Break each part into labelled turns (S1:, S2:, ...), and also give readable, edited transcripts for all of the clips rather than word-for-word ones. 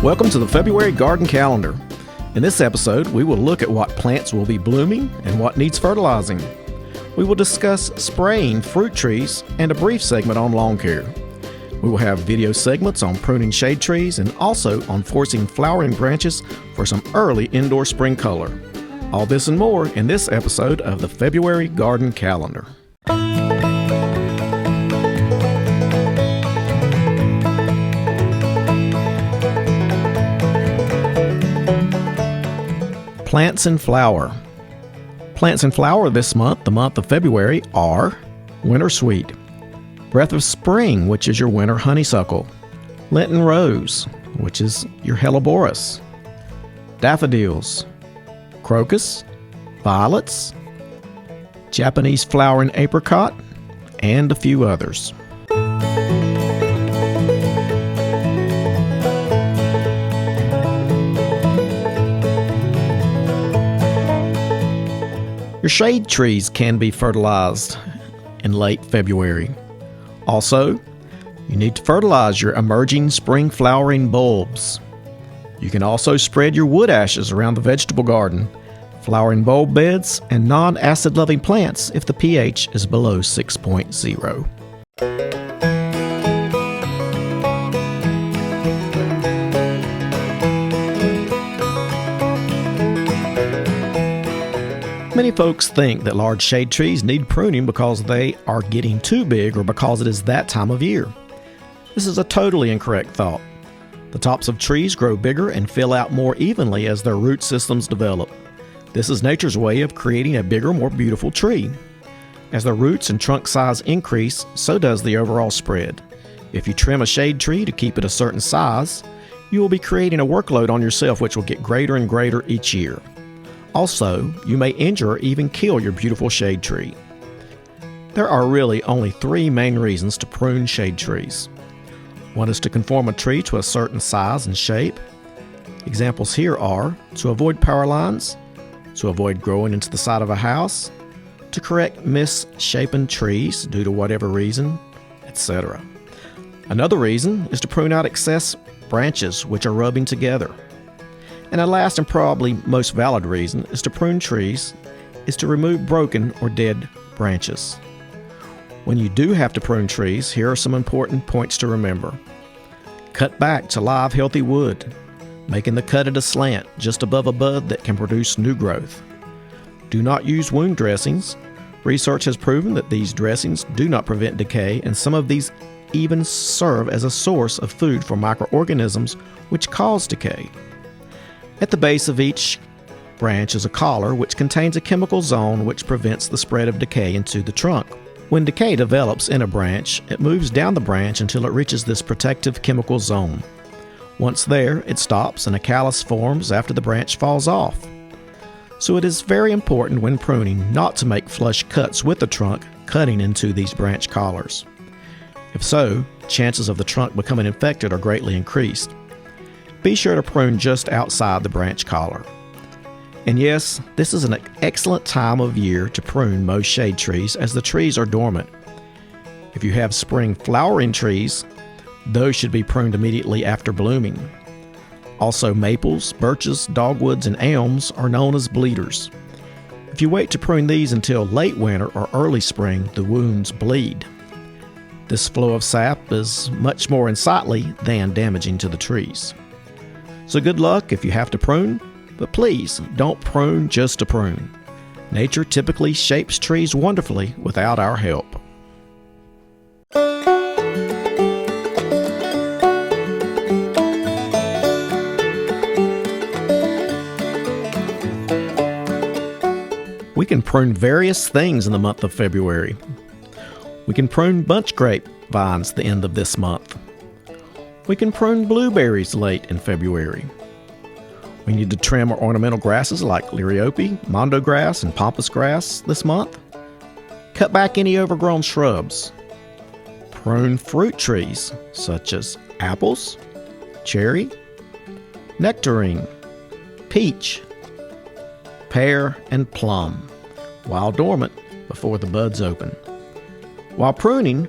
S1: Welcome to the February Garden Calendar. In this episode, we will look at what plants will be blooming and what needs fertilizing. We will discuss spraying fruit trees and a brief segment on lawn care. We will have video segments on pruning shade trees and also on forcing flowering branches for some early indoor spring color. All this and more in this episode of the February Garden Calendar. Plants in flower. Plants in flower this month, the month of February, are winter sweet, breath of spring, which is your winter honeysuckle, Lenten rose, which is your helleborus, daffodils, crocus, violets, Japanese flowering apricot, and a few others. Your shade trees can be fertilized in late February. Also, you need to fertilize your emerging spring flowering bulbs. You can also spread your wood ashes around the vegetable garden, flowering bulb beds, and non-acid loving plants if the pH is below 6.0. Many folks think that large shade trees need pruning because they are getting too big or because it is that time of year. This is a totally incorrect thought. The tops of trees grow bigger and fill out more evenly as their root systems develop. This is nature's way of creating a bigger, more beautiful tree. As the roots and trunk size increase, so does the overall spread. If you trim a shade tree to keep it a certain size, you will be creating a workload on yourself which will get greater and greater each year. Also, you may injure or even kill your beautiful shade tree. There are really only three main reasons to prune shade trees. One is to conform a tree to a certain size and shape. Examples here are to avoid power lines, to avoid growing into the side of a house, to correct misshapen trees due to whatever reason, etc. Another reason is to prune out excess branches which are rubbing together. And a last and probably most valid reason is to prune trees is to remove broken or dead branches. When you do have to prune trees, here are some important points to remember. Cut back to live, healthy wood, making the cut at a slant just above a bud that can produce new growth. Do not use wound dressings. Research has proven that these dressings do not prevent decay, and some of these even serve as a source of food for microorganisms which cause decay. At the base of each branch is a collar which contains a chemical zone which prevents the spread of decay into the trunk. When decay develops in a branch, it moves down the branch until it reaches this protective chemical zone. Once there, it stops and a callus forms after the branch falls off. So it is very important when pruning not to make flush cuts with the trunk cutting into these branch collars. If so, chances of the trunk becoming infected are greatly increased. Be sure to prune just outside the branch collar. And yes, this is an excellent time of year to prune most shade trees as the trees are dormant. If you have spring flowering trees, those should be pruned immediately after blooming. Also, maples, birches, dogwoods, and elms are known as bleeders. If you wait to prune these until late winter or early spring, the wounds bleed. This flow of sap is much more unsightly than damaging to the trees. So good luck if you have to prune, but please don't prune just to prune. Nature typically shapes trees wonderfully without our help. We can prune various things in the month of February. We can prune bunch grape vines the end of this month. We can prune blueberries late in February. We need to trim our ornamental grasses like liriope, mondo grass, and pampas grass this month. Cut back any overgrown shrubs. Prune fruit trees such as apples, cherry, nectarine, peach, pear, and plum, while dormant before the buds open. While pruning,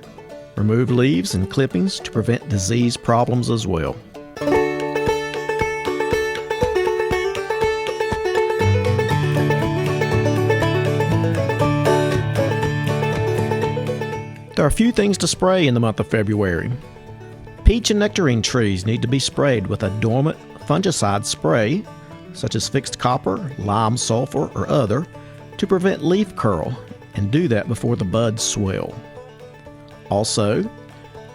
S1: remove leaves and clippings to prevent disease problems as well. There are a few things to spray in the month of February. Peach and nectarine trees need to be sprayed with a dormant fungicide spray, such as fixed copper, lime sulfur, or other, to prevent leaf curl, and do that before the buds swell. Also,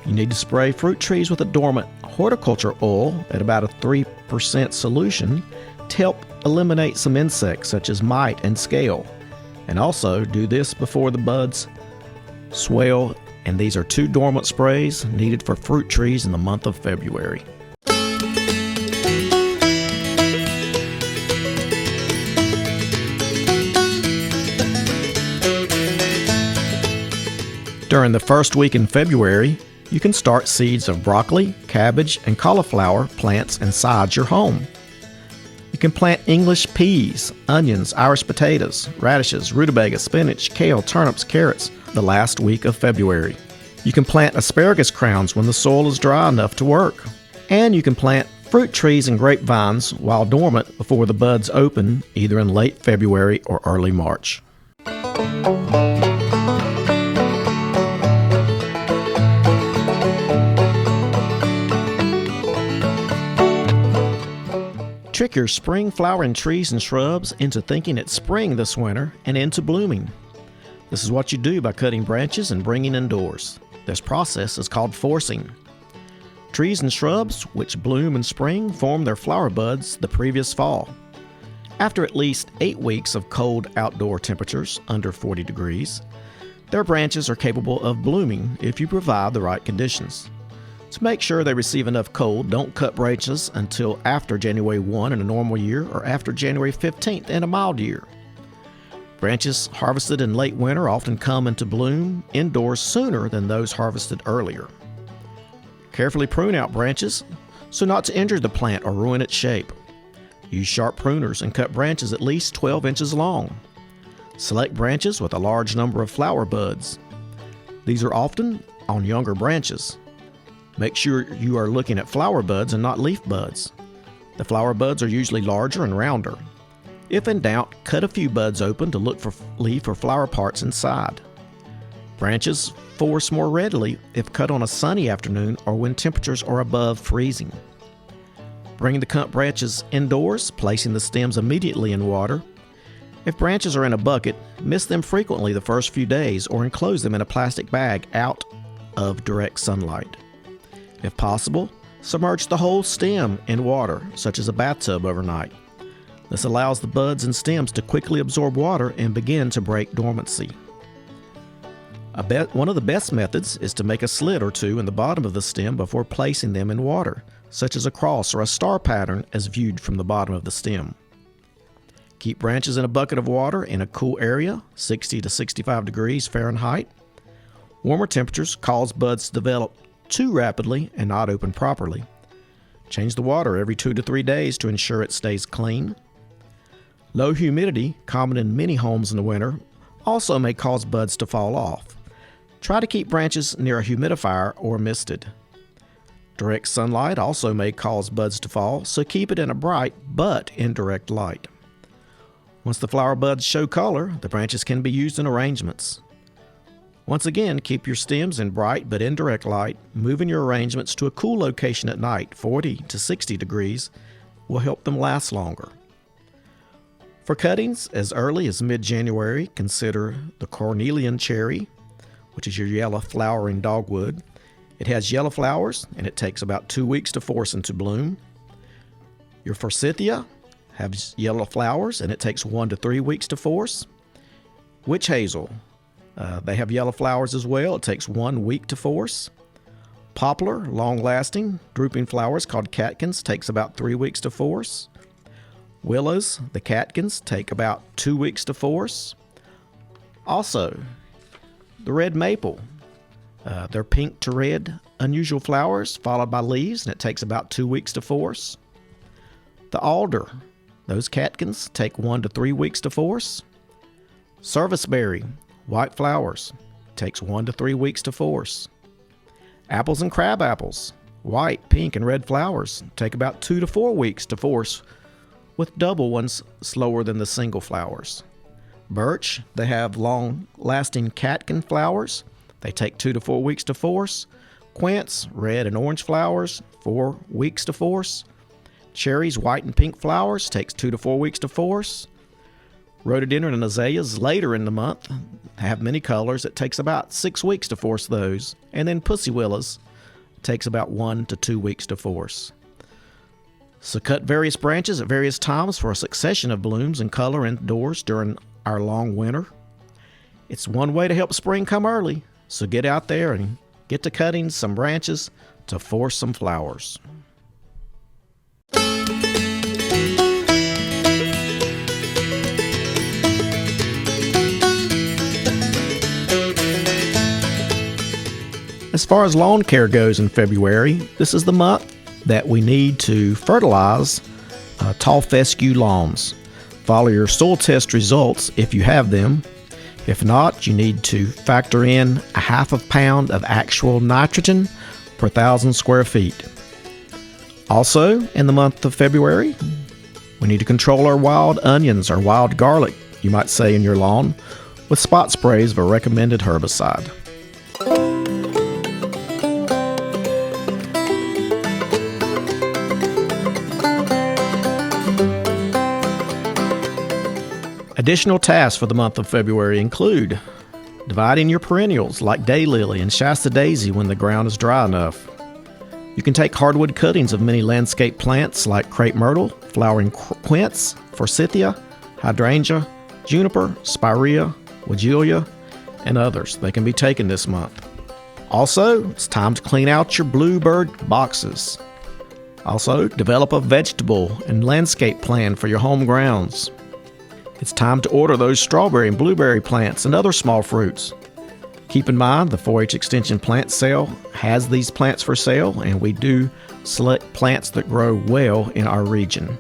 S1: you need to spray fruit trees with a dormant horticulture oil at about a 3% solution to help eliminate some insects such as mite and scale. And also do this before the buds swell, and these are 2 dormant sprays needed for fruit trees in the month of February. During the first week in February, you can start seeds of broccoli, cabbage, and cauliflower plants inside your home. You can plant English peas, onions, Irish potatoes, radishes, rutabaga, spinach, kale, turnips, carrots the last week of February. You can plant asparagus crowns when the soil is dry enough to work. And you can plant fruit trees and grapevines while dormant before the buds open either in late February or early March. Trick your spring flowering trees and shrubs into thinking it's spring this winter and into blooming. This is what you do by cutting branches and bringing indoors. This process is called forcing. Trees and shrubs which bloom in spring form their flower buds the previous fall. After at least 8 weeks of cold outdoor temperatures under 40 degrees, their branches are capable of blooming if you provide the right conditions. To make sure they receive enough cold, don't cut branches until after January 1 in a normal year or after January 15th in a mild year. Branches harvested in late winter often come into bloom indoors sooner than those harvested earlier. Carefully prune out branches so not to injure the plant or ruin its shape. Use sharp pruners and cut branches at least 12 inches long. Select branches with a large number of flower buds. These are often on younger branches. Make sure you are looking at flower buds and not leaf buds. The flower buds are usually larger and rounder. If in doubt, cut a few buds open to look for leaf or flower parts inside. Branches force more readily if cut on a sunny afternoon or when temperatures are above freezing. Bring the cut branches indoors, placing the stems immediately in water. If branches are in a bucket, mist them frequently the first few days or enclose them in a plastic bag out of direct sunlight. If possible, submerge the whole stem in water, such as a bathtub, overnight. This allows the buds and stems to quickly absorb water and begin to break dormancy. One of the best methods is to make a slit or two in the bottom of the stem before placing them in water, such as a cross or a star pattern as viewed from the bottom of the stem. Keep branches in a bucket of water in a cool area, 60 to 65 degrees Fahrenheit. Warmer temperatures cause buds to develop too rapidly and not open properly. Change the water every 2 to 3 days to ensure it stays clean. Low humidity, common in many homes in the winter, also may cause buds to fall off. Try to keep branches near a humidifier or misted. Direct sunlight also may cause buds to fall, so keep it in a bright but indirect light. Once the flower buds show color, the branches can be used in arrangements. Once again, keep your stems in bright but indirect light. Moving your arrangements to a cool location at night, 40 to 60 degrees, will help them last longer. For cuttings as early as mid-January, consider the cornelian cherry, which is your yellow flowering dogwood. It has yellow flowers, and it takes about 2 weeks to force into bloom. Your forsythia has yellow flowers, and it takes 1 to 3 weeks to force. Witch hazel. They have yellow flowers as well. It takes 1 week to force. Poplar, long-lasting, drooping flowers called catkins, takes about 3 weeks to force. Willows, the catkins, take about 2 weeks to force. Also, the red maple. They're pink to red, unusual flowers, followed by leaves, and it takes about 2 weeks to force. The alder, those catkins, take 1 to 3 weeks to force. Serviceberry, white flowers, takes 1 to 3 weeks to force. Apples and crab apples, white, pink, and red flowers, take about 2 to 4 weeks to force, with double ones slower than the single flowers. Birch, they have long-lasting catkin flowers. They take 2 to 4 weeks to force. Quince, red and orange flowers, 4 weeks to force. Cherries, white and pink flowers, takes 2 to 4 weeks to force. Rhododendron and azaleas later in the month have many colors. It takes about 6 weeks to force those. And then pussy willows takes about 1 to 2 weeks to force. So cut various branches at various times for a succession of blooms and color indoors during our long winter. It's one way to help spring come early. So get out there and get to cutting some branches to force some flowers. As far as lawn care goes in February, this is the month that we need to fertilize tall fescue lawns. Follow your soil test results if you have them. If not, you need to factor in a half a pound of actual nitrogen per 1,000 square feet. Also, in the month of February, we need to control our wild onions or wild garlic, you might say, in your lawn with spot sprays of a recommended herbicide. Additional tasks for the month of February include dividing your perennials like daylily and Shasta daisy when the ground is dry enough. You can take hardwood cuttings of many landscape plants like crepe myrtle, flowering quince, forsythia, hydrangea, juniper, spirea, weigela, and others. They can be taken this month. Also, it's time to clean out your bluebird boxes. Also, develop a vegetable and landscape plan for your home grounds. It's time to order those strawberry and blueberry plants and other small fruits. Keep in mind, the 4-H Extension Plant Sale has these plants for sale, and we do select plants that grow well in our region.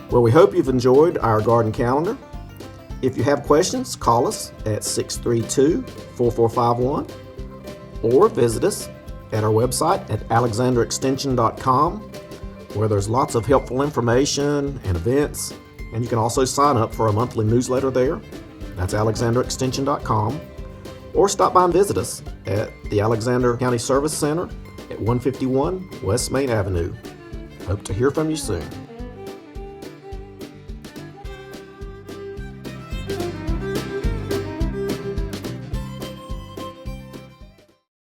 S1: Well, we hope you've enjoyed our garden calendar. If you have questions, call us at 632-4451 or visit us at our website at alexanderextension.com, where there's lots of helpful information and events, and you can also sign up for a monthly newsletter there. That's alexanderextension.com, or stop by and visit us at the Alexander County Service Center at 151 West Main Avenue. Hope to hear from you soon.